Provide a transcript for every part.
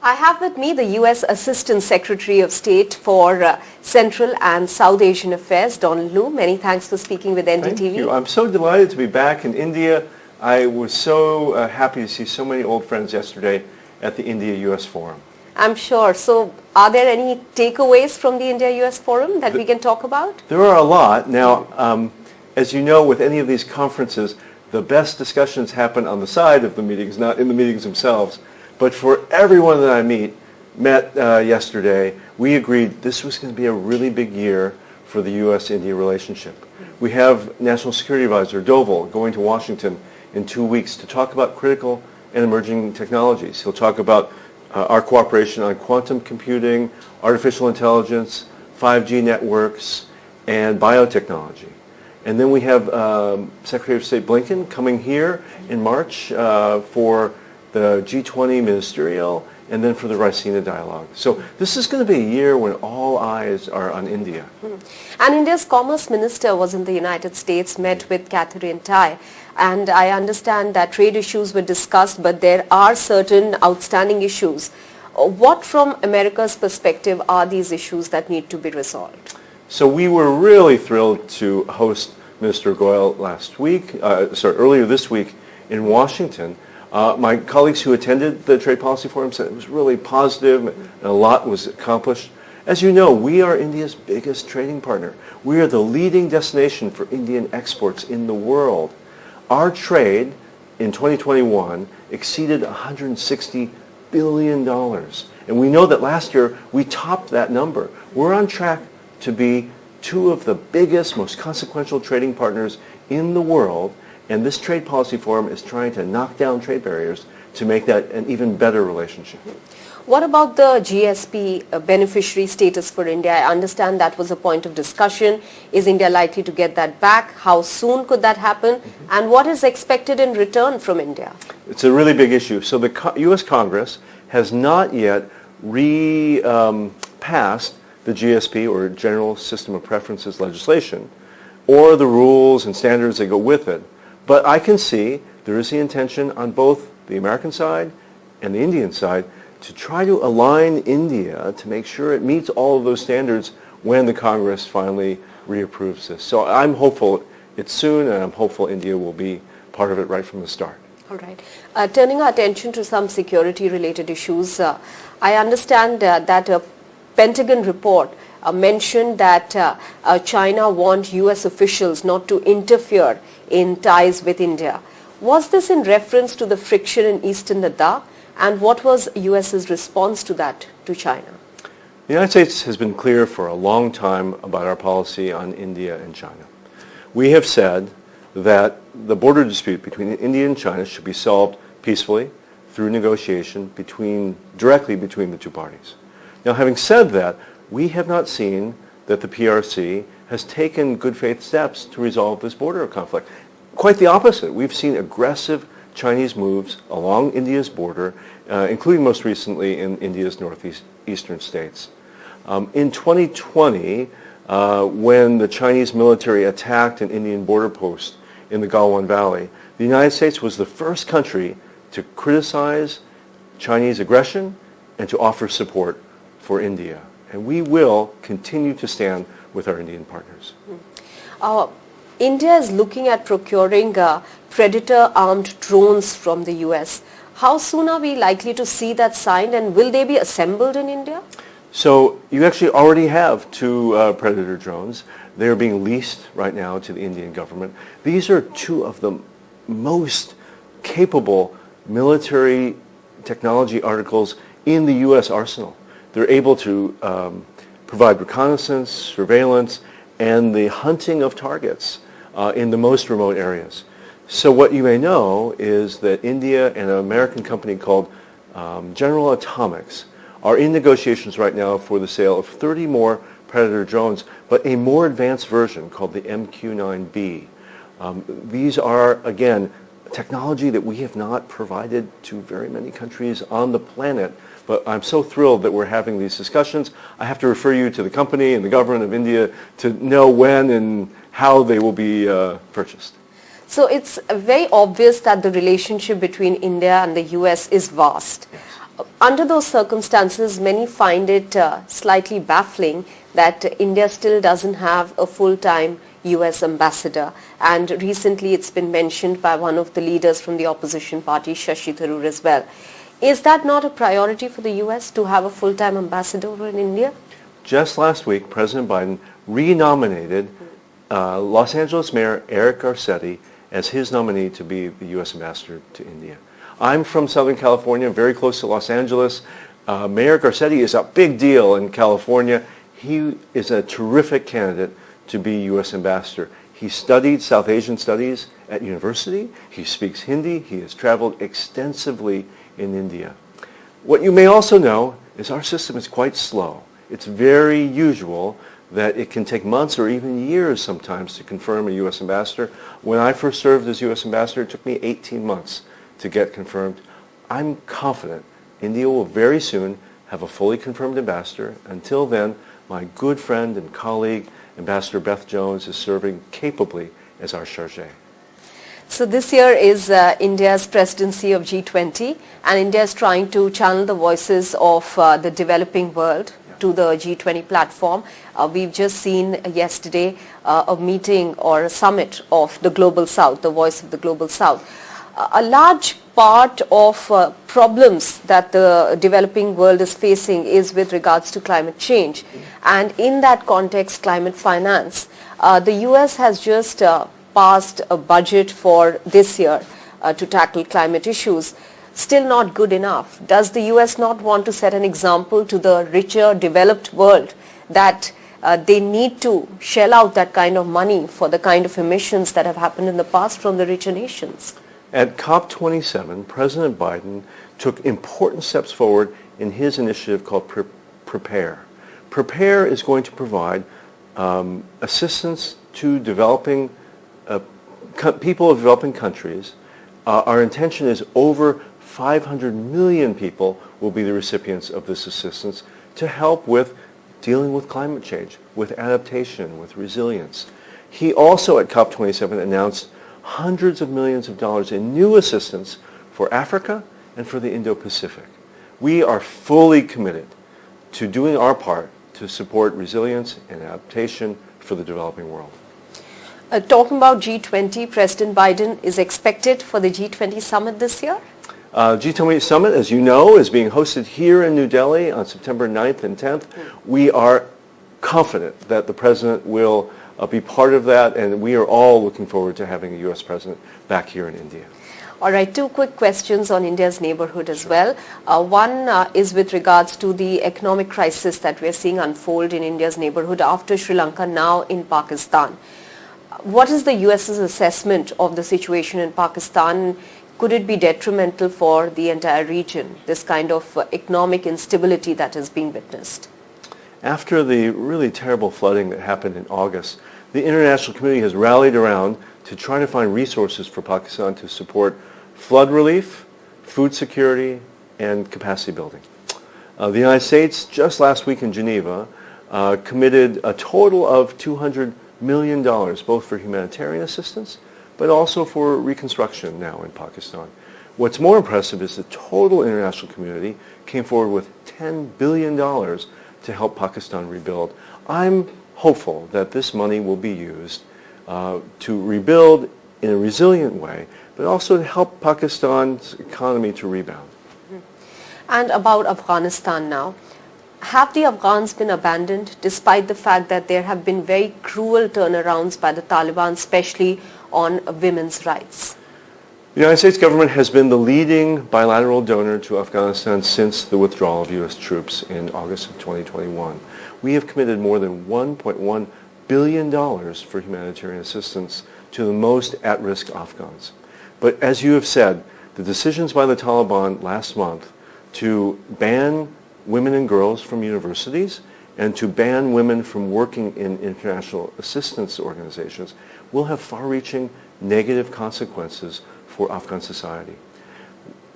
I have with me the U.S. Assistant Secretary of State for Central and South Asian Affairs, Donald Lu. Many thanks for speaking with NDTV. Thank you. I'm so delighted to be back in India. I was so happy to see so many old friends yesterday at the India-U.S. Forum. I'm sure. So are there any takeaways from the India-U.S. Forum that we can talk about? There are a lot. Now, as you know, with any of these conferences, the best discussions happen on the side of the meetings, not in the meetings themselves. But for everyone that I met yesterday, we agreed this was going to be a really big year for the U.S.-India relationship. We have National Security Advisor Doval going to Washington in 2 weeks to talk about critical and emerging technologies. He'll talk about our cooperation on quantum computing, artificial intelligence, 5G networks, and biotechnology. And then we have Secretary of State Blinken coming here in March for the G20 ministerial, and then for the Raisina dialogue. So this is going to be a year when all eyes are on India. And India's Commerce Minister was in the United States, met with Catherine Tai, and I understand that trade issues were discussed, but there are certain outstanding issues. What from America's perspective are these issues that need to be resolved? So we were really thrilled to host Minister Goyal earlier this week in Washington. My colleagues who attended the Trade Policy Forum said it was really positive and a lot was accomplished. As you know, we are India's biggest trading partner. We are the leading destination for Indian exports in the world. Our trade in 2021 exceeded $160 billion. And we know that last year we topped that number. We're on track to be two of the biggest, most consequential trading partners in the world. And this Trade Policy Forum is trying to knock down trade barriers to make that an even better relationship. What about the GSP beneficiary status for India? I understand that was a point of discussion. Is India likely to get that back? How soon could that happen? And what is expected in return from India? It's a really big issue. So the U.S. Congress has not yet passed the GSP, or General System of Preferences legislation, or the rules and standards that go with it. But I can see there is the intention on both the American side and the Indian side to try to align India to make sure it meets all of those standards when the Congress finally reapproves this. So I'm hopeful it's soon, and I'm hopeful India will be part of it right from the start. All right. Turning our attention to some security-related issues, I understand that a Pentagon report mentioned that China want U.S. officials not to interfere in ties with India. Was this in reference to the friction in eastern Ladakh? And what was U.S.'s response to that, to China? The United States has been clear for a long time about our policy on India and China. We have said that the border dispute between India and China should be solved peacefully through negotiation directly between the two parties. Now, having said that, we have not seen that the PRC has taken good faith steps to resolve this border conflict. Quite the opposite. We've seen aggressive Chinese moves along India's border, including most recently in India's northeastern states. In 2020, when the Chinese military attacked an Indian border post in the Galwan Valley, the United States was the first country to criticize Chinese aggression and to offer support for India. And we will continue to stand with our Indian partners. India is looking at procuring Predator-armed drones from the U.S. How soon are we likely to see that signed, and will they be assembled in India? So you actually already have two Predator drones. They are being leased right now to the Indian government. These are two of the most capable military technology articles in the U.S. arsenal. They're able to provide reconnaissance, surveillance, and the hunting of targets in the most remote areas. So what you may know is that India and an American company called General Atomics are in negotiations right now for the sale of 30 more Predator drones, but a more advanced version called the MQ-9B. These are, again, technology that we have not provided to very many countries on the planet. But I'm so thrilled that we're having these discussions. I have to refer you to the company and the government of India to know when and how they will be purchased. So it's very obvious that the relationship between India and the US is vast. Yes. Under those circumstances, many find it slightly baffling that India still doesn't have a full-time US ambassador. And recently it's been mentioned by one of the leaders from the opposition party, Shashi Tharoor, as well. Is that not a priority for the US to have a full-time ambassador over in India? Just last week, President Biden renominated Los Angeles Mayor Eric Garcetti as his nominee to be the U.S. ambassador to India. I'm from Southern California, very close to Los Angeles. Mayor Garcetti is a big deal in California. He is a terrific candidate to be U.S. ambassador. He studied South Asian studies at university. He speaks Hindi. He has traveled extensively in India. What you may also know is our system is quite slow. It's very usual that it can take months or even years sometimes to confirm a U.S. ambassador. When I first served as U.S. ambassador, it took me 18 months to get confirmed. I'm confident India will very soon have a fully confirmed ambassador. Until then, my good friend and colleague, Ambassador Beth Jones, is serving capably as our chargé. So this year is India's presidency of G20, and India is trying to channel the voices of the developing world to the G20 platform. We've just seen yesterday a meeting or a summit of the Global South, the voice of the Global South. A large part of problems that the developing world is facing is with regards to climate change. And in that context, climate finance. The US has just passed a budget for this year to tackle climate issues. Still not good enough. Does the US not want to set an example to the richer, developed world that they need to shell out that kind of money for the kind of emissions that have happened in the past from the richer nations? At COP27, President Biden took important steps forward in his initiative called Prepare. Prepare is going to provide assistance to developing people of developing countries. Our intention is over 500 million people will be the recipients of this assistance to help with dealing with climate change, with adaptation, with resilience. He also at COP27 announced hundreds of millions of dollars in new assistance for Africa and for the Indo-Pacific. We are fully committed to doing our part to support resilience and adaptation for the developing world. Talking about G20, President Biden is expected for the G20 Summit this year? G20 Summit, as you know, is being hosted here in New Delhi on September 9th and 10th. We are confident that the President will be part of that, and we are all looking forward to having a U.S. President back here in India. All right, two quick questions on India's neighborhood as well. One is with regards to the economic crisis that we are seeing unfold in India's neighborhood after Sri Lanka, now in Pakistan. What is the US's assessment of the situation in Pakistan? Could it be detrimental for the entire region, this kind of economic instability that is being witnessed? After the really terrible flooding that happened in August, the international community has rallied around to try to find resources for Pakistan to support flood relief, food security, and capacity building. The United States, just last week in Geneva, committed a total of $200 million, both for humanitarian assistance, but also for reconstruction now in Pakistan. What's more impressive is the total international community came forward with $10 billion to help Pakistan rebuild. I'm hopeful that this money will be used to rebuild in a resilient way, but also to help Pakistan's economy to rebound. And about Afghanistan now. Have the Afghans been abandoned despite the fact that there have been very cruel turnarounds by the Taliban, especially on women's rights? The United States government has been the leading bilateral donor to Afghanistan since the withdrawal of U.S. troops in August of 2021. We have committed more than $1.1 billion for humanitarian assistance to the most at-risk Afghans. But as you have said, the decisions by the Taliban last month to ban women and girls from universities and to ban women from working in international assistance organizations will have far-reaching negative consequences for Afghan society.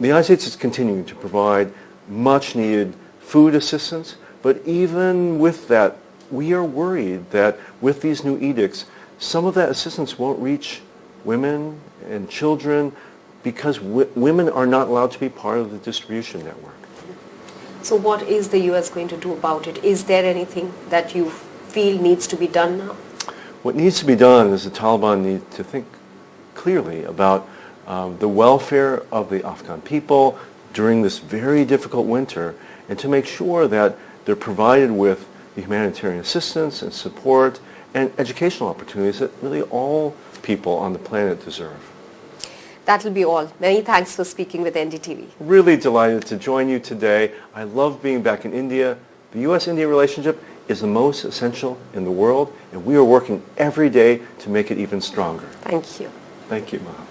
The United States is continuing to provide much-needed food assistance, but even with that, we are worried that with these new edicts, some of that assistance won't reach women and children because women are not allowed to be part of the distribution network. So what is the US going to do about it? Is there anything that you feel needs to be done now? What needs to be done is the Taliban need to think clearly about the welfare of the Afghan people during this very difficult winter, and to make sure that they're provided with the humanitarian assistance and support and educational opportunities that really all people on the planet deserve. That will be all. Many thanks for speaking with NDTV. Really delighted to join you today. I love being back in India. The U.S.-India relationship is the most essential in the world, and we are working every day to make it even stronger. Thank you. Thank you, Maha.